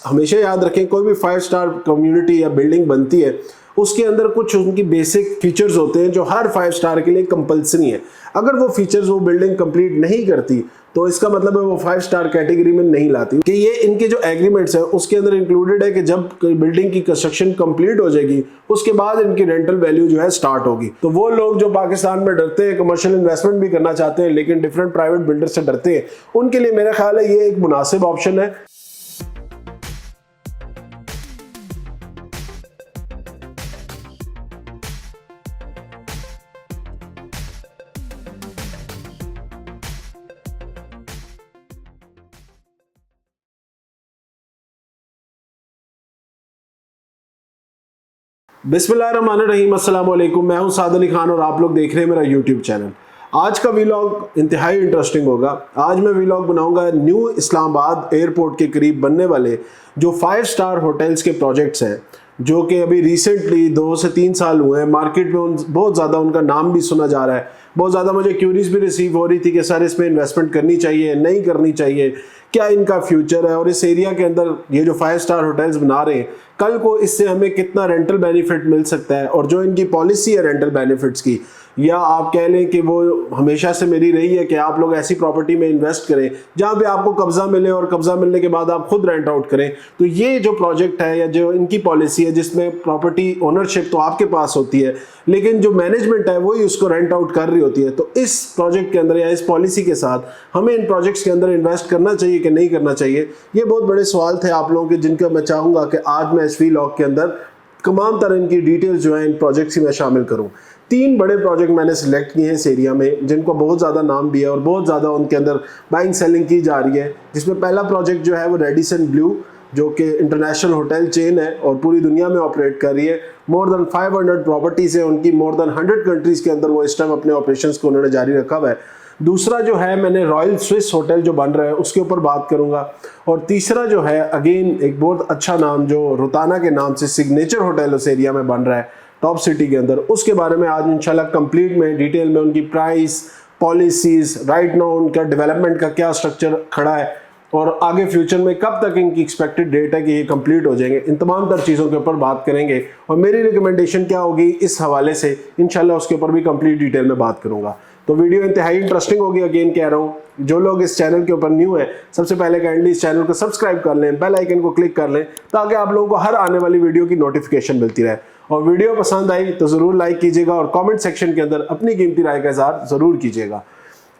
हमेशा याद रखें, कोई भी 5 स्टार कम्युनिटी या बिल्डिंग बनती है उसके अंदर कुछ उनकी बेसिक फीचर्स होते हैं जो हर 5 स्टार के लिए कंपल्सरी है। अगर वो फीचर्स वो बिल्डिंग कंप्लीट नहीं करती तो इसका मतलब है वो 5 स्टार कैटेगरी में नहीं लाती। कि ये इनके जो एग्रीमेंट्स है उसके अंदर इंक्लूडेड है कि जब बिल्डिंग की कंस्ट्रक्शन कंप्लीट हो जाएगी उसके बाद इनकी रेंटल वैल्यू जो है स्टार्ट होगी। तो वो लोग जो पाकिस्तान में डरते हैं, कमर्शियल इन्वेस्टमेंट भी करना चाहते हैं लेकिन डिफरेंट प्राइवेट बिल्डर से डरते हैं, उनके लिए मेरा ख्याल है ये एक मुनासिब ऑप्शन है। बिस्मिल्लाहिर्रहमानिर्रहीम, अस्सलाम वालेकुम। मैं हूं साद अली खान और आप लोग देख रहे हैं मेरा यूट्यूब चैनल। आज का वीलॉग इंतहाई इंटरेस्टिंग होगा। आज मैं वीलॉग बनाऊंगा न्यू इस्लामाबाद एयरपोर्ट के करीब बनने वाले जो 5 स्टार होटल्स के प्रोजेक्ट्स हैं, जो कि अभी रिसेंटली 2 से 3 साल हुए हैं। मार्केट में बहुत ज़्यादा उनका नाम भी सुना जा रहा है। बहुत ज़्यादा मुझे क्यूरीज भी रिसीव हो रही थी कि सर इसमें इन्वेस्टमेंट करनी चाहिए, नहीं करनी चाहिए, क्या इनका फ्यूचर है और इस एरिया के अंदर ये जो 5 स्टार होटल्स बना रहे हैं कल को इससे हमें कितना रेंटल बेनिफिट मिल सकता है। और जो इनकी पॉलिसी है रेंटल बेनिफिट्स की, या आप कह लें कि वो हमेशा से मेरी रही है कि आप लोग ऐसी प्रॉपर्टी में इन्वेस्ट करें जहां पे आपको कब्जा मिले और कब्जा मिलने के बाद आप खुद रेंट आउट करें। तो ये जो प्रोजेक्ट है या जो इनकी पॉलिसी है जिसमें प्रॉपर्टी ओनरशिप तो आपके पास होती है लेकिन जो मैनेजमेंट है वही उसको रेंट आउट कर रही होती है। तो इस प्रोजेक्ट के अंदर या इस पॉलिसी के साथ हमें इन प्रोजेक्ट्स के अंदर इन्वेस्ट करना चाहिए कि नहीं करना चाहिए, ये बहुत बड़े सवाल थे आप लोगों के, जिनका मैं चाहूँगा कि आज मैं इस वीलॉग के अंदर तमाम तरह इनकी डिटेल्स जो है इन प्रोजेक्ट्स की मैं शामिल करूँ। 3 बड़े प्रोजेक्ट मैंने सिलेक्ट किए हैं इस एरिया में जिनको बहुत ज़्यादा नाम भी है और बहुत ज़्यादा उनके अंदर बाइंग सेलिंग की जा रही है। जिसमें पहला प्रोजेक्ट जो है वो रेडिसन ब्लू, जो कि इंटरनेशनल होटल चेन है और पूरी दुनिया में ऑपरेट कर रही है। मोर देन 500 प्रॉपर्टीज़ है उनकी, मोर देन 100 कंट्रीज़ के अंदर वो इस टाइम अपने ऑपरेशंस को उन्होंने जारी रखा हुआ है। दूसरा जो है मैंने रॉयल स्विस होटल जो बन रहा है उसके ऊपर बात करूंगा। और तीसरा जो है अगेन एक बहुत अच्छा नाम जो रुताना के नाम से सिग्नेचर होटल उस एरिया में बन रहा है टॉप सिटी के अंदर, उसके बारे में आज इंशाल्लाह कंप्लीट में डिटेल में उनकी प्राइस, पॉलिसीज, राइट नाउ उनका डेवलपमेंट का क्या स्ट्रक्चर खड़ा है और आगे फ्यूचर में कब तक इनकी एक्सपेक्टेड डेट है कि ये कंप्लीट हो जाएंगे, इन तमाम तर चीज़ों के ऊपर बात करेंगे। और मेरी रिकमेंडेशन क्या होगी इस हवाले से इंशाल्लाह उसके ऊपर भी कंप्लीट डिटेल में बात करूंगा। तो वीडियो इंतहाई इंटरेस्टिंग होगी। अगेन कह रहा हूँ, जो लोग इस चैनल के ऊपर न्यू है सबसे पहले काइंडली इस चैनल को सब्सक्राइब कर लें, बेल आइकन को क्लिक कर लें ताकि आप लोगों को हर आने वाली वीडियो की नोटिफिकेशन मिलती रहे। और वीडियो पसंद आई तो ज़रूर लाइक कीजिएगा और कमेंट सेक्शन के अंदर अपनी कीमती राय का इज़हार ज़रूर कीजिएगा।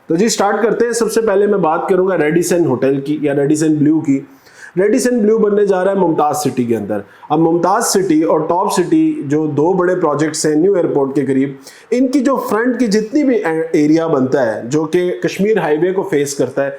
तो जी स्टार्ट करते हैं। सबसे पहले मैं बात करूंगा रेडिसन होटल की या रेडिसन ब्लू की। रेडिसन ब्लू बनने जा रहा है मुमताज़ सिटी के अंदर। अब मुमताज़ सिटी और टॉप सिटी जो 2 बड़े प्रोजेक्ट्स हैं न्यू एयरपोर्ट के करीब, इनकी जो फ्रंट की जितनी भी एरिया बनता है जो कि कश्मीर हाईवे को फेस करता है,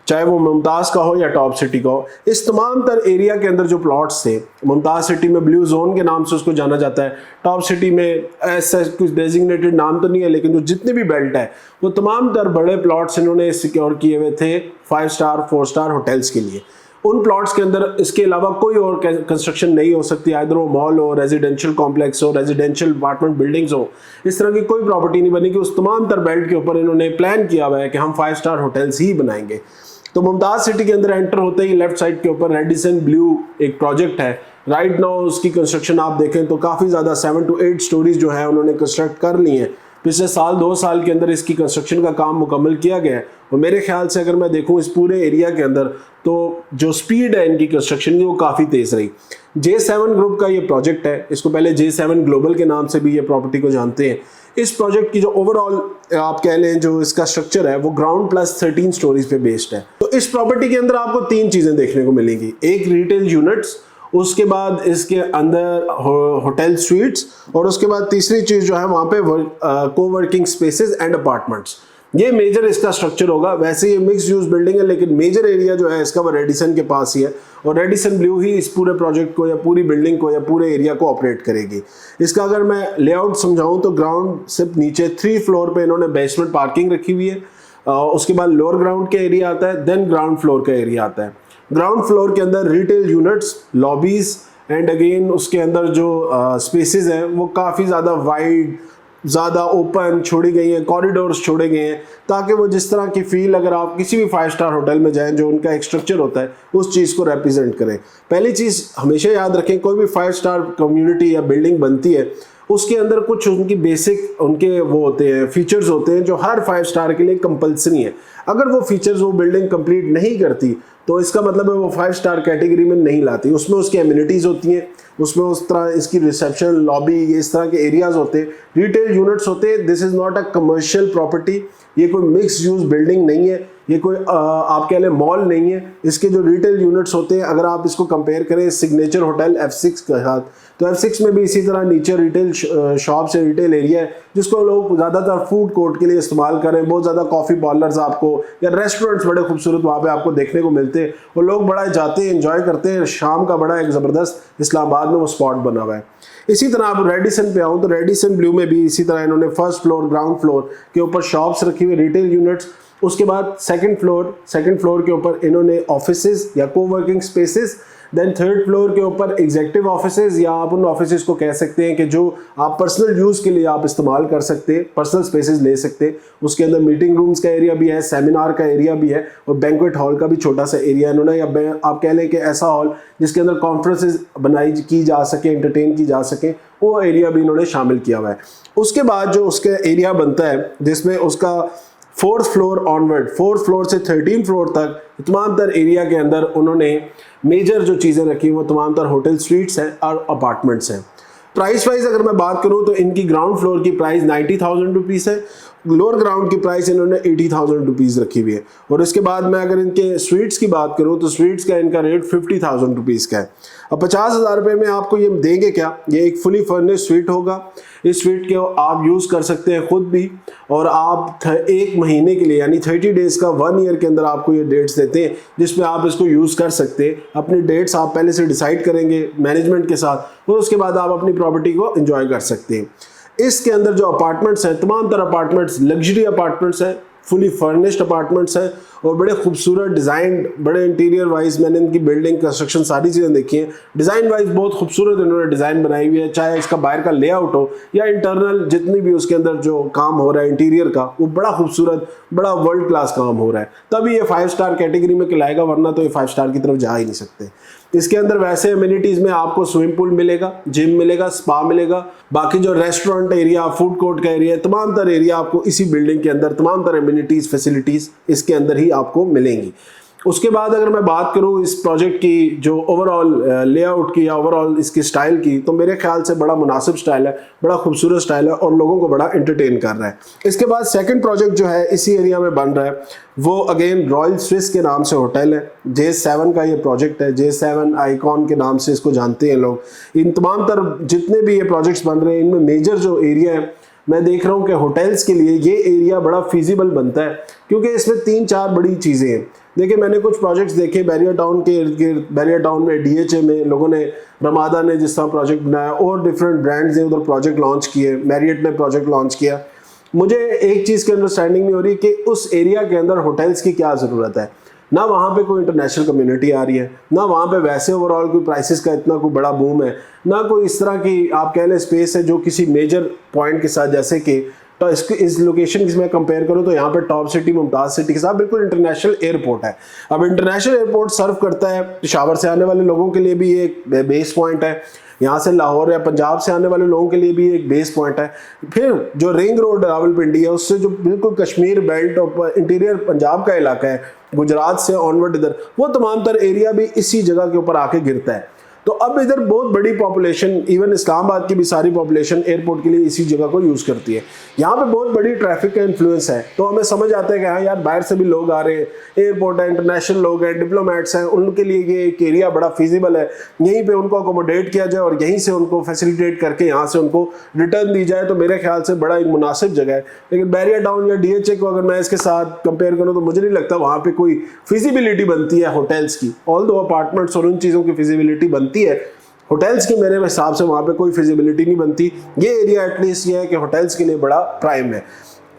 चाहे वो मुमताज़ का हो या टॉप सिटी का हो, इस तमाम तर एरिया के अंदर जो प्लॉट्स थे, मुमताज़ सिटी में ब्लू जोन के नाम से उसको जाना जाता है, टॉप सिटी में ऐसा कुछ डेजिग्नेटेड नाम तो नहीं है लेकिन जो जितनी भी बेल्ट है वो तमाम तर बड़े प्लॉट्स इन्होंने सिक्योर किए हुए थे 5 स्टार 4 स्टार होटल्स के लिए। उन प्लॉट्स के अंदर इसके अलावा कोई और कंस्ट्रक्शन नहीं हो सकती, आइदर वो मॉल हो, रेजिडेंशियल कॉम्प्लेक्स हो, रेजिडेंशियल अपार्टमेंट बिल्डिंग्स हो, इस तरह की कोई प्रॉपर्टी नहीं बनी कि उस तमाम तर बेल्ट के ऊपर इन्होंने प्लान किया हुआ है कि हम 5 स्टार होटल्स ही बनाएंगे। तो मुमताज़ सिटी के अंदर एंटर होते ही लेफ्ट साइड के ऊपर रेडिसन ब्लू एक प्रोजेक्ट है। राइट नाउ उसकी कंस्ट्रक्शन आप देखें तो काफ़ी ज़्यादा 7 to 8 स्टोरीज जो है उन्होंने कंस्ट्रक्ट कर ली हैं। पिछले साल 2 साल के अंदर इसकी कंस्ट्रक्शन का काम मुकम्मल किया गया है और मेरे ख्याल से अगर मैं देखूं इस पूरे एरिया के अंदर तो जो स्पीड है इनकी कंस्ट्रक्शन की वो काफ़ी तेज़ रही। J7 ग्रुप का ये प्रोजेक्ट है, इसको पहले J7 ग्लोबल के नाम से भी ये प्रॉपर्टी को जानते हैं। इस प्रोजेक्ट की जो ओवरऑल आप कह लें जो इसका स्ट्रक्चर है वो ग्राउंड प्लस 13 स्टोरीज पे बेस्ड है। तो इस प्रॉपर्टी के अंदर आपको 3 चीज़ें देखने को मिलेंगी, एक रिटेल यूनिट्स, उसके बाद इसके अंदर होटल स्वीट्स और उसके बाद तीसरी चीज़ जो है वहाँ पे कोवर्किंग स्पेसेस एंड अपार्टमेंट्स। ये मेजर इसका स्ट्रक्चर होगा। वैसे ये मिक्स यूज बिल्डिंग है लेकिन मेजर एरिया जो है इसका वो रेडिसन के पास ही है और रेडिसन ब्लू ही इस पूरे प्रोजेक्ट को या पूरी बिल्डिंग को या पूरे एरिया को ऑपरेट करेगी। इसका अगर मैं लेआउट समझाऊं तो ग्राउंड से नीचे 3 फ्लोर पे इन्होंने बेसमेंट पार्किंग रखी हुई है, उसके बाद लोअर ग्राउंड का एरिया आता है, देन ग्राउंड फ्लोर का एरिया आता है। ग्राउंड फ्लोर के अंदर retail units, lobbies and again उसके अंदर जो स्पेसेस हैं वो काफ़ी ज़्यादा वाइड, ज़्यादा ओपन छोड़ी गई हैं, कॉरिडोर्स छोड़े गए हैं, ताकि वो जिस तरह की फील अगर आप किसी भी 5 स्टार होटल में जाएं, जो उनका एक स्ट्रक्चर होता है उस चीज़ को रिप्रेजेंट करें। पहली चीज़ हमेशा याद रखें, कोई भी 5 स्टार कम्युनिटी या बिल्डिंग बनती है उसके अंदर कुछ उनकी बेसिक उनके वो होते हैं, फीचर्स होते हैं जो हर 5 स्टार के लिए कंपलसरी है। अगर वो फीचर्स वो बिल्डिंग कंप्लीट नहीं करती तो इसका मतलब है वो 5 स्टार कैटेगरी में नहीं लाती। उसमें उसकी एमिनिटीज़ होती हैं, उसमें उस तरह इसकी रिसेप्शन, लॉबी, ये इस तरह के एरियाज होते हैं, रिटेल यूनिट्स होते हैं। This is not a commercial property, ये कोई मिक्स यूज बिल्डिंग नहीं है, ये कोई आप कह लें मॉल नहीं है। इसके जो रिटेल यूनिट्स होते हैं, अगर आप इसको कंपेयर करें सिग्नेचर होटल F6 के साथ, तो F6 में भी इसी तरह नीचे रिटेल शॉप्स है, रिटेल एरिया है, जिसको लोग ज़्यादातर फूड कोर्ट के लिए इस्तेमाल करें। बहुत ज़्यादा कॉफ़ी पार्लर्स आपको या रेस्टोरेंट्स बड़े खूबसूरत वहाँ पे आपको देखने को मिलते हैं और लोग बड़ा जाते हैं, एंजॉय करते हैं। शाम का बड़ा एक ज़बरदस्त इस्लामाबाद में वो स्पॉट बना हुआ है। इसी तरह आप रेडिसन पे आऊँ तो रेडिसन ब्लू में भी इसी तरह इन्होंने फर्स्ट फ्लोर, ग्राउंड फ्लोर के ऊपर शॉप्स रखी हुई, रिटेल यूनिट्स। उसके बाद सेकंड फ्लोर के ऊपर इन्होंने ऑफिसेज या coworking spaces. Then third floor के ऊपर एग्जीक्यूटिव ऑफिसेज, या आप उन ऑफिसेज को कह सकते हैं कि जो आप पर्सनल यूज़ के लिए आप इस्तेमाल कर सकते हैं, पर्सनल स्पेसेस ले सकते हैं। उसके अंदर मीटिंग रूम्स का एरिया भी है, सेमिनार का एरिया भी है और बैंक्वेट हॉल का भी छोटा सा एरिया इन्होंने, या आप कह लें कि ऐसा हॉल जिसके अंदर कॉन्फ्रेंसेज बनाई की जा सके, एंटरटेन की जा सके, वो एरिया भी इन्होंने शामिल किया हुआ है। उसके बाद जो उसका एरिया बनता है जिसमें उसका 4th floor onward, 4th floor से 13th फ्लोर तक तमाम तर एरिया के अंदर उन्होंने मेजर जो चीज़ें रखी वो तमाम तर होटल स्ट्रीट्स हैं और अपार्टमेंट्स हैं। प्राइस वाइज अगर मैं बात करूं तो इनकी ग्राउंड फ्लोर की प्राइस 90,000 रुपीज़ है, लोअर ग्राउंड की प्राइस इन्होंने 80,000 रुपीज़ रखी हुई है। और इसके बाद मैं अगर इनके स्वीट्स की बात करूं तो स्वीट्स का इनका रेट 50,000 रुपीज़ का है। अब 50,000 रुपये में आपको ये देंगे क्या? ये एक फुली फर्निश्ड स्वीट होगा। इस स्वीट के आप यूज़ कर सकते हैं खुद भी, और आप 1 महीने के लिए यानी 30 डेज़ का 1 ईयर के अंदर आपको ये डेट्स देते हैं जिसमें आप इसको यूज़ कर सकते हैं। अपनी डेट्स आप पहले से डिसाइड करेंगे मैनेजमेंट के साथ, और उसके बाद आप अपनी प्रॉपर्टी को एंजॉय कर सकते हैं। इसके अंदर जो अपार्टमेंट्स हैं, तमाम तरह अपार्टमेंट्स लग्जरी अपार्टमेंट्स हैं, फुली फर्निश्ड अपार्टमेंट्स हैं और बड़े खूबसूरत डिज़ाइन, बड़े इंटीरियर वाइज मैंने इनकी बिल्डिंग कंस्ट्रक्शन सारी चीज़ें देखी हैं। डिज़ाइन वाइज बहुत खूबसूरत इन्होंने डिज़ाइन बनाई हुई है, चाहे इसका बाहर का लेआउट हो या इंटरनल जितनी भी उसके अंदर जो काम हो रहा है इंटीरियर का, वो बड़ा खूबसूरत, बड़ा वर्ल्ड क्लास काम हो रहा है। तभी ये 5 स्टार कैटेगरी में कहलाएगा, वरना तो ये 5 स्टार की तरफ जा ही नहीं सकते। इसके अंदर वैसे एमिनिटीज़ में आपको स्विमिंग पूल मिलेगा, जिम मिलेगा, स्पा मिलेगा, बाकी जो रेस्टोरेंट एरिया, फूड कोर्ट का एरिया, तमाम तरह एरिया आपको इसी बिल्डिंग के अंदर, तमाम तरह एमिनिटीज़, फैसिलिटीज़ इसके अंदर ही आपको मिलेंगी। उसके बाद अगर मैं बात करूं इस प्रोजेक्ट की जो ओवरऑल लेआउट की या ओवरऑल इसकी स्टाइल की, तो मेरे ख्याल से बड़ा मुनासिब स्टाइल है, बड़ा खूबसूरत स्टाइल है और लोगों को बड़ा एंटरटेन कर रहा है। इसके बाद सेकंड प्रोजेक्ट जो है इसी एरिया में बन रहा है, वो अगेन रॉयल स्विस के नाम से होटल है। J7 का ये प्रोजेक्ट है, J7 आइकॉन के नाम से इसको जानते हैं लोग। इन तमाम तरह जितने भी ये प्रोजेक्ट्स बन रहे हैं, इनमें मेजर जो एरिया है मैं देख रहा हूँ कि होटल्स के लिए ये एरिया बड़ा फिजिबल बनता है, क्योंकि इसमें 3-4 बड़ी चीज़ें हैं। देखिए, मैंने कुछ प्रोजेक्ट्स देखे बैरियर टाउन के इर्द गिर्द, बैरियर टाउन में DHA में लोगों ने, रमादा ने जिस तरह प्रोजेक्ट बनाया, और डिफरेंट ब्रांड्स ने उधर प्रोजेक्ट लॉन्च किए, मैरियट ने प्रोजेक्ट लॉन्च किया। मुझे एक चीज़ की अंडरस्टैंडिंग नहीं हो रही कि उस एरिया के अंदर होटल्स की क्या ज़रूरत है। ना वहाँ पे कोई इंटरनेशनल कम्युनिटी आ रही है, ना वहाँ पे वैसे ओवरऑल कोई प्राइसेस का इतना कोई बड़ा बूम है, ना कोई इस तरह की आप कह लें स्पेस है जो किसी मेजर पॉइंट के साथ, जैसे कि तो इस लोकेशन की मैं कंपेयर करूं तो यहाँ पे टॉप सिटी, मुमताज़ सिटी के साथ बिल्कुल इंटरनेशनल एयरपोर्ट है। अब इंटरनेशनल एयरपोर्ट सर्व करता है पेशावर से आने वाले लोगों के लिए भी ये एक बेस पॉइंट है, यहाँ से लाहौर या पंजाब से आने वाले लोगों के लिए भी एक बेस पॉइंट है। फिर जो रिंग रोड रावलपिंडी है, उससे जो बिल्कुल कश्मीर बेल्ट और इंटीरियर पंजाब का इलाका है, गुजरात से ऑनवर्ड इधर, वो तमाम तर एरिया भी इसी जगह के ऊपर आके गिरता है। तो अब इधर बहुत बड़ी पॉपुलेशन, इवन इस्लामाबाद की भी सारी पॉपुलेशन एयरपोर्ट के लिए इसी जगह को यूज़ करती है। यहाँ पे बहुत बड़ी ट्रैफिक का इन्फ्लुएंस है, तो हमें समझ आता है कि हाँ यार, बाहर से भी लोग आ रहे हैं, एयरपोर्ट है, इंटरनेशनल लोग हैं, डिप्लोमेट्स हैं, उनके लिए ये एक एरिया बड़ा फिजिबल है। यहीं पे उनको अकोमोडेट किया जाए और यहीं से उनको फैसिलिटेट करके यहाँ से उनको रिटर्न दी जाए, तो मेरे ख्याल से बड़ा एक मुनासिब जगह है। लेकिन बैरियर टाउन या DHA को अगर मैं इसके साथ कंपेयर करूँ तो मुझे नहीं लगता वहाँ पर कोई फिजिबिलिटी बनती है होटल्स की। ऑल दो अपार्टमेंट्स और उन चीज़ों की फिजिबिलिटी बनती है, होटल्स की मेरे हिसाब से वहाँ पे कोई फिजिबिलिटी नहीं बनती। ये एरिया एटलीस्ट ये है कि होटल्स के लिए बड़ा प्राइम है।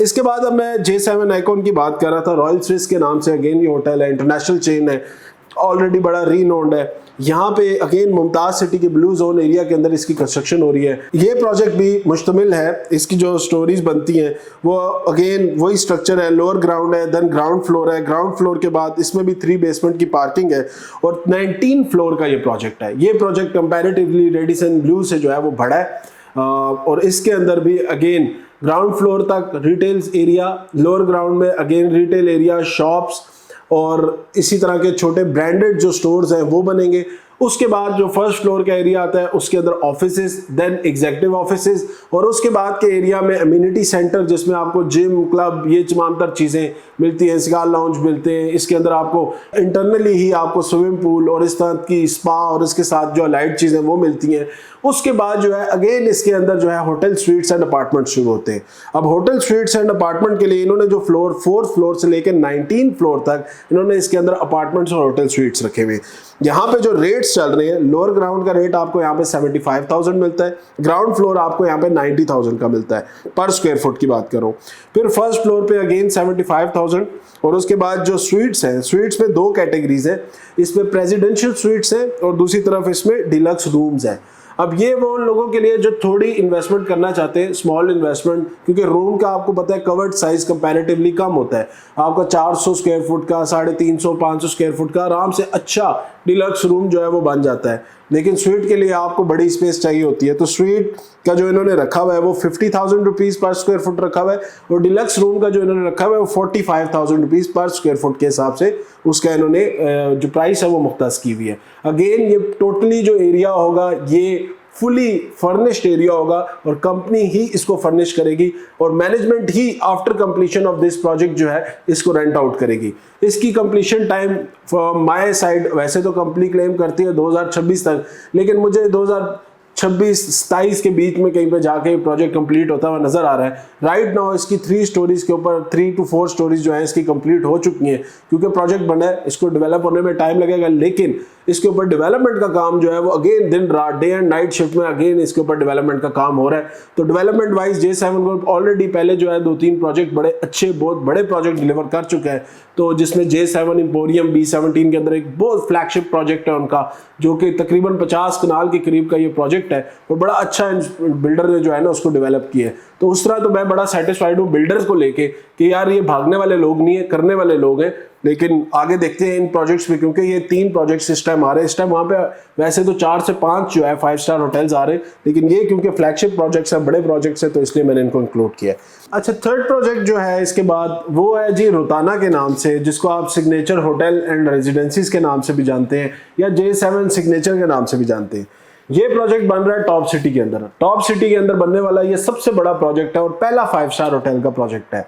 इसके बाद अब मैं J7 आइकॉन की बात कर रहा था, रॉयल स्विस के नाम से अगेन ये होटल है, इंटरनेशनल चेन है। ऑलरेडी बड़ा रीनोन्ड है। यहाँ पे अगेन मुमताज सिटी के ब्लू जोन एरिया के अंदर इसकी कंस्ट्रक्शन हो रही है। ये प्रोजेक्ट भी मुश्तमिल है, इसकी जो स्टोरीज बनती हैं वो अगेन वही स्ट्रक्चर है, लोअर ग्राउंड है, देन ग्राउंड फ्लोर है, ग्राउंड फ्लोर के बाद इसमें भी 3 बेसमेंट की पार्किंग है और 19 फ्लोर का ये प्रोजेक्ट है। ये प्रोजेक्ट कंपैरेटिवली रेडिसन ब्लू से जो है वो बड़ा है और इसके अंदर भी अगेन ग्राउंड फ्लोर तक रिटेल एरिया, लोअर ग्राउंड में अगेन रिटेल एरिया, शॉप्स और इसी तरह के छोटे ब्रांडेड जो स्टोर्स हैं वो बनेंगे। उसके बाद जो फर्स्ट फ्लोर का एरिया आता है उसके अंदर ऑफिसेज, देन एग्जीक्यूटिव ऑफिसेज और उसके बाद के एरिया में अम्यूनिटी सेंटर जिसमें आपको जिम, क्लब, ये तमाम तर चीज़ें मिलती हैं, सिगार लाउंज मिलते हैं। इसके अंदर आपको इंटरनली ही आपको स्विमिंग पूल और इस तरह की स्पा और इसके साथ जो लाइट चीज़ें वो मिलती हैं। उसके बाद जो है अगेन इसके अंदर जो है होटल स्वीट्स एंड अपार्टमेंट शुरू होते हैं। अब होटल स्वीट्स एंड अपार्टमेंट के लिए इन्होंने जो फ्लोर 4th फ्लोर से लेकर 19 फ्लोर तक इन्होंने इसके अंदर अपार्टमेंट्स और होटल स्वीट्स रखे हुए। यहाँ पे जो रेट्स चल रहे हैं, लोअर ग्राउंड का रेट आपको यहाँ पे 75,000 मिलता है, ग्राउंड फ्लोर आपको यहाँ पे 90,000 का मिलता है पर स्क्वायर फुट की बात करूँ। फिर फर्स्ट फ्लोर पे अगेन 75,000 और उसके बाद जो स्वीट्स हैं, स्वीट्स में 2 कैटेगरीज है, इसमें प्रेसिडेंशियल स्वीट्स है और दूसरी तरफ इसमें डिलक्स रूम्स है। अब ये वो लोगों के लिए जो थोड़ी इन्वेस्टमेंट करना चाहते हैं, स्मॉल इन्वेस्टमेंट, क्योंकि रूम का आपको पता है कवर्ड साइज कंपैरेटिवली कम होता है। आपका 400 स्क्वायर फुट का, 350, 500 स्क्वायर फुट का आराम से अच्छा डिलक्स रूम जो है वो बन जाता है। लेकिन स्वीट के लिए आपको बड़ी स्पेस चाहिए होती है, तो स्वीट का जो इन्होंने रखा हुआ है वो 50,000 रुपीज़ पर स्क्वायर फुट रखा हुआ है और डिलक्स रूम का जो इन्होंने रखा हुआ है वो 45,000 रुपीज़ पर स्क्वायर फुट के हिसाब से उसका इन्होंने जो प्राइस है वो मुख्तस की हुई है। अगेन ये टोटली जो एरिया होगा ये फुली फर्निश्ड एरिया होगा और कंपनी ही इसको फर्निश करेगी और management he after completion of this project जो है इसको रेंट आउट करेगी। इसकी completion time from my side वैसे तो कंपनी क्लेम करती है 2026 तक, लेकिन मुझे 2026-27 के बीच में कहीं पे जाके प्रोजेक्ट कंप्लीट होता हुआ नजर आ रहा है। राइट नाउ इसकी 3 स्टोरीज के ऊपर 3 to 4 स्टोरीज जो है इसकी कंप्लीट हो चुकी हैं, क्योंकि प्रोजेक्ट बना है, इसको डेवलप होने में टाइम लगेगा, लेकिन इसके ऊपर डेवलपमेंट का काम जो है वो अगेन दिन रात, डे एंड नाइट शिफ्ट में अगेन इसके ऊपर डेवलपमेंट का काम हो रहा है। तो development wise J7 group already पहले जो है 2-3 प्रोजेक्ट बड़े अच्छे, बहुत बड़े प्रोजेक्ट डिलीवर कर चुका है। तो जिसमें J7 एम्पोरियम B17 के अंदर एक बहुत फ्लैगशिप प्रोजेक्ट है उनका, जो कि तकरीबन 50 कनाल के करीब का ये प्रोजेक्ट है और बड़ा अच्छा बिल्डर ने जो है ना उसको डेवलप किया है। तो उस तरह तो मैं बड़ा सेटिस्फाइड हूँ बिल्डर्स को लेके कि यार ये भागने वाले लोग नहीं है, करने वाले लोग हैं। लेकिन आगे देखते हैं इन प्रोजेक्ट्स में, क्योंकि ये 3 प्रोजेक्ट्स इस टाइम आ रहे हैं। इस टाइम वहाँ पे वैसे तो 4 से 5 जो है 5 स्टार होटल्स आ रहे हैं, लेकिन ये क्योंकि फ्लैगशिप प्रोजेक्ट्स हैं, बड़े प्रोजेक्ट्स हैं, तो इसलिए मैंने इनको इंक्लूड किया। अच्छा, थर्ड प्रोजेक्ट जो है इसके बाद वो है जी रोताना के नाम से, जिसको आप सिग्नेचर होटल एंड रेजिडेंसीज के नाम से भी जानते हैं या J7 सिग्नेचर के नाम से भी जानते हैं। ये प्रोजेक्ट बन रहा है टॉप सिटी के अंदर। टॉप सिटी के अंदर बनने वाला ये सबसे बड़ा प्रोजेक्ट है और पहला 5 स्टार होटल का प्रोजेक्ट है।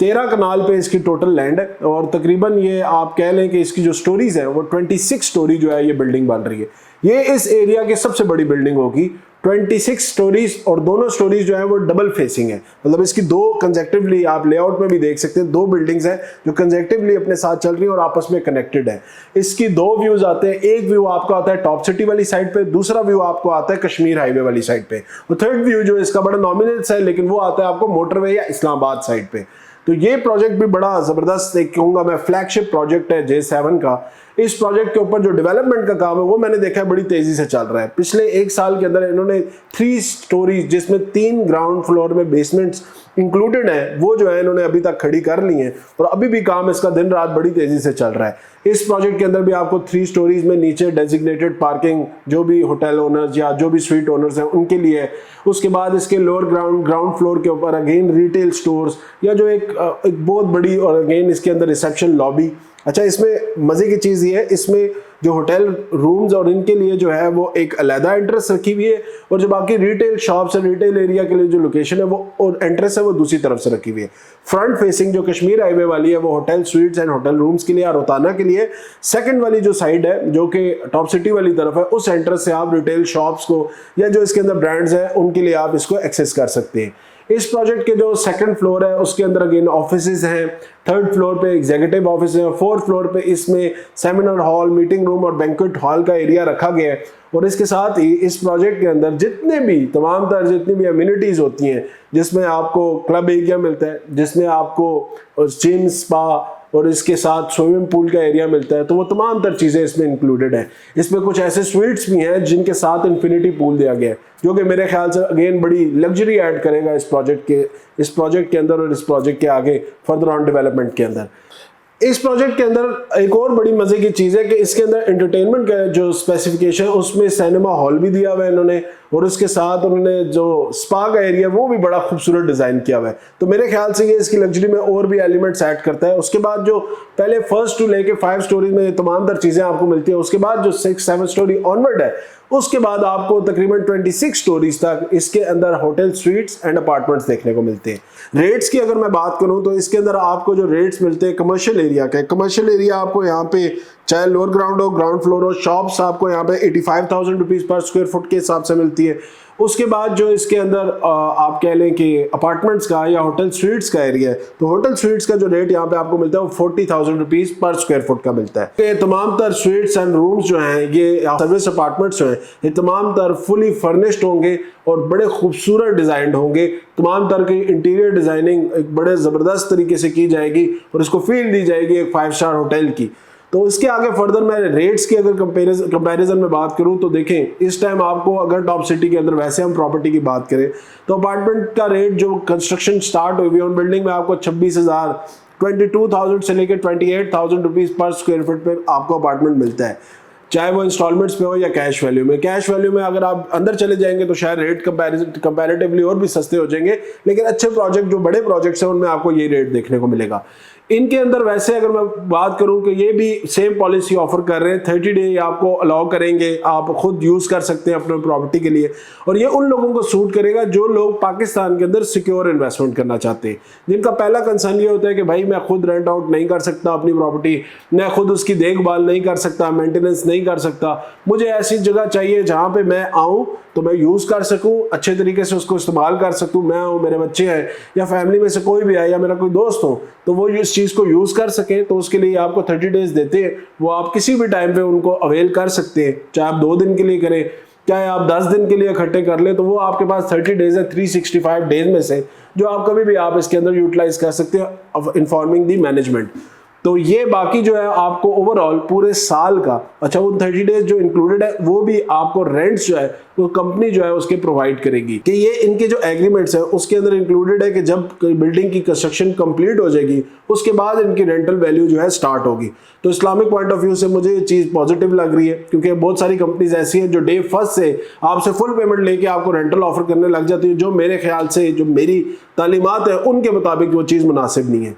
13 कनाल पे इसकी टोटल लैंड है और तकरीबन ये आप कह लें कि इसकी जो स्टोरीज है वो 26 स्टोरी जो है ये बिल्डिंग बन रही है। ये इस एरिया की सबसे बड़ी बिल्डिंग होगी, 26 स्टोरीज और दोनों स्टोरीज जो है वो डबल फेसिंग है। मतलब इसकी 2 कंजेक्टिवली आप लेआउट में भी देख सकते हैं, 2 बिल्डिंग्स हैं जो कंजेक्टिवली अपने साथ चल रही है और आपस में कनेक्टेड है। इसकी 2 व्यूज आते हैं, एक व्यू आपको आता है टॉप सिटी वाली साइड पे, दूसरा व्यू आपको आता है कश्मीर हाईवे वाली साइड पे और थर्ड व्यू जो इसका बड़ा नॉमिनल है लेकिन वो आता है आपको मोटरवे या इस्लामाबाद साइड पे। तो ये प्रोजेक्ट भी बड़ा जबरदस्त एक कहूंगा मैं फ्लैगशिप प्रोजेक्ट है J7 का। इस प्रोजेक्ट के ऊपर जो डेवलपमेंट का काम है वो मैंने देखा है बड़ी तेजी से चल रहा है। पिछले 1 साल के अंदर इन्होंने 3 स्टोरीज जिसमें 3 ग्राउंड फ्लोर में बेसमेंट्स इंक्लूडेड है वो जो है इन्होंने अभी तक खड़ी कर ली हैं और अभी भी काम इसका दिन रात बड़ी तेजी से चल रहा है। इस प्रोजेक्ट के अंदर भी आपको 3 स्टोरीज में नीचे डेजिग्नेटेड पार्किंग जो भी होटल ओनर्स या जो भी स्वीट ओनर्स हैं उनके लिए है। उसके बाद इसके लोअर ग्राउंड फ्लोर के ऊपर अगेन रिटेल स्टोर्स या जो एक बहुत बड़ी और अगेन इसके अंदर रिसेप्शन लॉबी। अच्छा, इसमें मजे की चीज ये है, इसमें जो होटल रूम्स और इनके लिए जो है वो एक अलग एंट्रेंस रखी हुई है और जो बाकी रिटेल शॉप्स है, रिटेल एरिया के लिए जो लोकेशन है वो और एंट्रेंस है वो दूसरी तरफ से रखी हुई है। फ्रंट फेसिंग जो कश्मीर हाईवे वाली है वो hotel sweets and hotel rooms के लिए और रोताना के लिए। सेकंड वाली जो साइड है जो कि टॉप सिटी वाली तरफ है, उस एंट्रेंस से आप रिटेल शॉप्स को या जो इसके अंदर ब्रांड्स हैं उनके लिए आप इसको एक्सेस कर सकते हैं। इस प्रोजेक्ट के जो सेकंड फ्लोर है उसके अंदर अगेन ऑफिसेज हैं, थर्ड फ्लोर पे एग्जीक्यूटिव ऑफिस है, फोर्थ फ्लोर पे इसमें सेमिनार हॉल, मीटिंग रूम और बैंक्वेट हॉल का एरिया रखा गया है। और इसके साथ ही इस प्रोजेक्ट के अंदर जितनी भी अम्यूनिटीज होती हैं, जिसमें आपको क्लब एरिया मिलता है, जिसमें आपको जिम, स्पा, और इसके साथ स्विमिंग पूल का एरिया मिलता है, तो वो तमाम तर चीज़ें इसमें इंक्लूडेड है। इसमें कुछ ऐसे स्वीट्स भी हैं जिनके साथ इन्फिनिटी पूल दिया गया है, जो कि मेरे ख्याल से अगेन बड़ी लग्जरी ऐड करेगा इस प्रोजेक्ट के अंदर और इस प्रोजेक्ट के आगे फर्दर ऑन डेवलपमेंट के अंदर। इस प्रोजेक्ट के अंदर एक और बड़ी मजे की चीज़ है कि इसके अंदर एंटरटेनमेंट का जो स्पेसिफिकेशन है उसमें सिनेमा हॉल भी दिया हुआ है इन्होंने, और उसके साथ उन्होंने जो स्पा का एरिया वो भी बड़ा खूबसूरत डिज़ाइन किया हुआ है। तो मेरे ख्याल से ये इसकी लग्जरी में और भी एलिमेंट्स ऐड करता है। उसके बाद जो पहले 1 to लेके 5 स्टोरीज में तमाम तर चीज़ें आपको मिलती है, उसके बाद जो 6-7 स्टोरी ऑनवर्ड है उसके बाद आपको तकरीबन 26 स्टोरीज तक इसके अंदर होटल, स्वीट्स एंड अपार्टमेंट्स देखने को मिलते हैं। रेट्स की अगर मैं बात करूं तो इसके अंदर आपको जो रेट्स मिलते हैं कमर्शियल एरिया के, कमर्शियल एरिया आपको यहाँ पे चाहे लोअर ग्राउंड हो, ग्राउंड फ्लोर हो, शॉप्स आपको यहाँ पे 85,000 रुपीज़ पर स्क्वायर फुट के हिसाब से मिलती है। उसके बाद जो इसके अंदर आप कह लें कि अपार्टमेंट्स का या होटल स्वीट्स का एरिया है, तो होटल स्वीट्स का जो रेट यहाँ पे आपको मिलता है वो 40,000 रुपीज़ पर स्क्वायर फुट का मिलता है। ये तमाम तर स्वीट्स एंड रूम्स जो हैं, ये सर्विस अपार्टमेंट्स जो हैं, ये तमाम तर फुली फर्निश्ड होंगे और बड़े खूबसूरत डिज़ाइंड होंगे। तमाम तरह की इंटीरियर डिज़ाइनिंग एक बड़े ज़बरदस्त तरीके से की जाएगी और इसको फील दी जाएगी एक 5 स्टार होटल की। तो इसके आगे फर्दर मैं रेट्स की अगर कंपैरिजन में बात करूं तो देखें, इस टाइम आपको अगर टॉप सिटी के अंदर वैसे हम प्रॉपर्टी की बात करें तो अपार्टमेंट का रेट जो कंस्ट्रक्शन स्टार्ट हुई है उन बिल्डिंग में आपको 26,000, 22,000 से लेकर 28,000 रुपीज़ पर स्क्वायर फुट पे आपको अपार्टमेंट मिलता है, चाहे वो इंस्टॉलमेंट्स पे हो या कैश वैल्यू में। कैश वैल्यू में अगर आप अंदर चले जाएंगे तो शायद रेट कंपैरेटिवली और भी सस्ते हो जाएंगे, लेकिन अच्छे प्रोजेक्ट जो बड़े प्रोजेक्ट्स हैं उनमें आपको ये रेट देखने को मिलेगा। इनके अंदर वैसे अगर मैं बात करूं कि ये भी सेम पॉलिसी ऑफर कर रहे हैं, 30 डे आपको अलाउ करेंगे, आप खुद यूज़ कर सकते हैं अपने प्रॉपर्टी के लिए, और ये उन लोगों को सूट करेगा जो लोग पाकिस्तान के अंदर सिक्योर इन्वेस्टमेंट करना चाहते हैं, जिनका पहला कंसर्न ये होता है कि भाई मैं खुद रेंट आउट नहीं कर सकता अपनी प्रॉपर्टी, मैं खुद उसकी देखभाल नहीं कर सकता, मेंटेनेंस नहीं कर सकता, मुझे ऐसी जगह चाहिए जहाँ पे मैं आऊँ तो मैं यूज़ कर सकूँ, अच्छे तरीके से उसको इस्तेमाल कर सकूँ, मैं हूँ, मेरे बच्चे हैं या फैमिली में से कोई भी आए या मेरा कोई दोस्त हो तो वो इस चीज़ को यूज़ कर सकें। तो उसके लिए आपको 30 डेज देते हैं, वो आप किसी भी टाइम पे उनको अवेल कर सकते हैं, चाहे आप 2 दिन के लिए करें, चाहे आप 10 दिन के लिए इकट्ठे कर लें, तो वो आपके पास 30 डेज है 365 डेज में से, जो आप कभी भी आप इसके अंदर यूटिलाइज कर सकते हैं इन्फॉर्मिंग दी मैनेजमेंट। तो ये बाकी जो है आपको ओवरऑल पूरे साल का, अच्छा वो 30 डेज जो इंक्लूडेड है वो भी आपको रेंट्स जो है वो कंपनी जो है उसके प्रोवाइड करेगी, कि ये इनके जो एग्रीमेंट्स हैं उसके अंदर इंक्लूडेड है कि जब बिल्डिंग की कंस्ट्रक्शन कंप्लीट हो जाएगी उसके बाद इनकी रेंटल वैल्यू जो है स्टार्ट होगी। तो इस्लामिक पॉइंट ऑफ व्यू से मुझे ये चीज़ पॉजिटिव लग रही है, क्योंकि बहुत सारी कंपनीज ऐसी हैं जो डे फर्स्ट से आपसे फुल पेमेंट लेके आपको रेंटल ऑफर करने लग जाती है, जो मेरे ख्याल से जो मेरी तालीमात है उनके मुताबिक वो चीज़ मुनासिब नहीं है।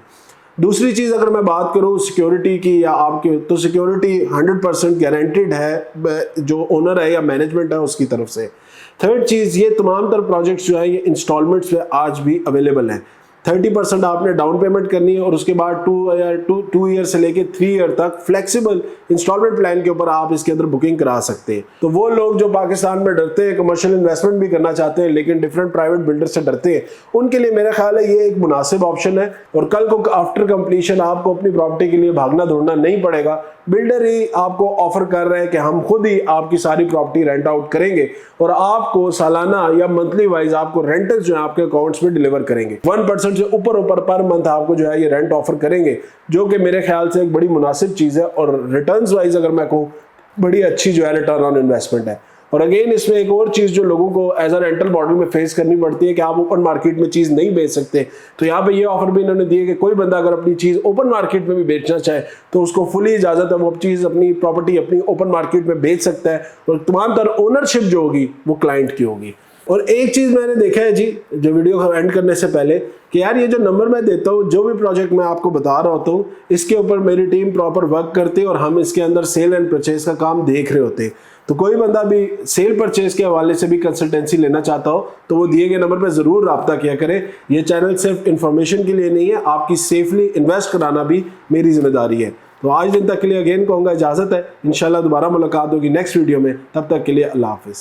दूसरी चीज़ अगर मैं बात करूँ सिक्योरिटी की या आपके, तो सिक्योरिटी 100% गारंटीड है जो ओनर है या मैनेजमेंट है उसकी तरफ से। थर्ड चीज़, ये तमाम तर प्रोजेक्ट्स जो है ये इंस्टॉलमेंट्स पे आज भी अवेलेबल हैं। 30% आपने डाउन पेमेंट करनी है और उसके बाद 2 ईयर से लेके 3 ईयर तक फ्लेक्सिबल इंस्टॉलमेंट प्लान के ऊपर आप इसके अंदर बुकिंग करा सकते हैं। तो वो लोग जो पाकिस्तान में डरते हैं, कमर्शियल इन्वेस्टमेंट भी करना चाहते हैं लेकिन डिफरेंट प्राइवेट बिल्डर से डरते हैं, उनके लिए मेरा ख्याल है ये एक मुनासिब ऑप्शन है। और कल को आफ्टर कंप्लीशन आपको अपनी प्रॉपर्टी के लिए भागना दौड़ना नहीं पड़ेगा, बिल्डर ही आपको ऑफर कर रहे हैं कि हम खुद ही आपकी सारी प्रॉपर्टी रेंट आउट करेंगे और आपको सालाना या मंथली वाइज आपको रेंटल जो है आपके अकाउंट्स में डिलीवर करेंगे। 1% से ऊपर पर मंथ आपको जो है ये रेंट ऑफर करेंगे, जो कि मेरे ख्याल से एक बड़ी मुनासिब चीज़ है और रिटर्न्स वाइज अगर मैं कहूँ बड़ी अच्छी जो है रिटर्न ऑन इन्वेस्टमेंट है। और अगेन इसमें एक और चीज़ जो लोगों को एज अ रेंटल मॉडल में फेस करनी पड़ती है कि आप ओपन मार्केट में चीज़ नहीं बेच सकते, तो यहाँ पे ये ऑफर भी इन्होंने दिए कि कोई बंदा अगर अपनी चीज़ ओपन मार्केट में भी बेचना चाहे तो उसको फुली इजाज़त है, वो चीज़ अपनी प्रॉपर्टी अपनी ओपन मार्केट में बेच सकता है और तमाम तरह ओनरशिप जो होगी वो क्लाइंट की होगी। और एक चीज़ मैंने देखा है जी जो वीडियो को एंड करने से पहले कि यार ये जो नंबर मैं देता हूँ, जो भी प्रोजेक्ट मैं आपको बता रहा होता हूँ, इसके ऊपर मेरी टीम प्रॉपर वर्क करती है और हम इसके अंदर सेल एंड परचेज का काम देख रहे होते हैं। तो कोई बंदा भी सेल परचेज के हवाले से भी कंसल्टेंसी लेना चाहता हो तो वो दिए गए नंबर पर ज़रूर रब्ता किया करें। ये चैनल सिर्फ इन्फॉर्मेशन के लिए नहीं है, आपकी सेफली इन्वेस्ट कराना भी मेरी जिम्मेदारी है। तो आज दिन तक के लिए अगेन कहूँगा इजाज़त है, इंशाल्लाह दोबारा मुलाकात होगी नेक्स्ट वीडियो में, तब तक के लिए अल्लाह हाफिज़।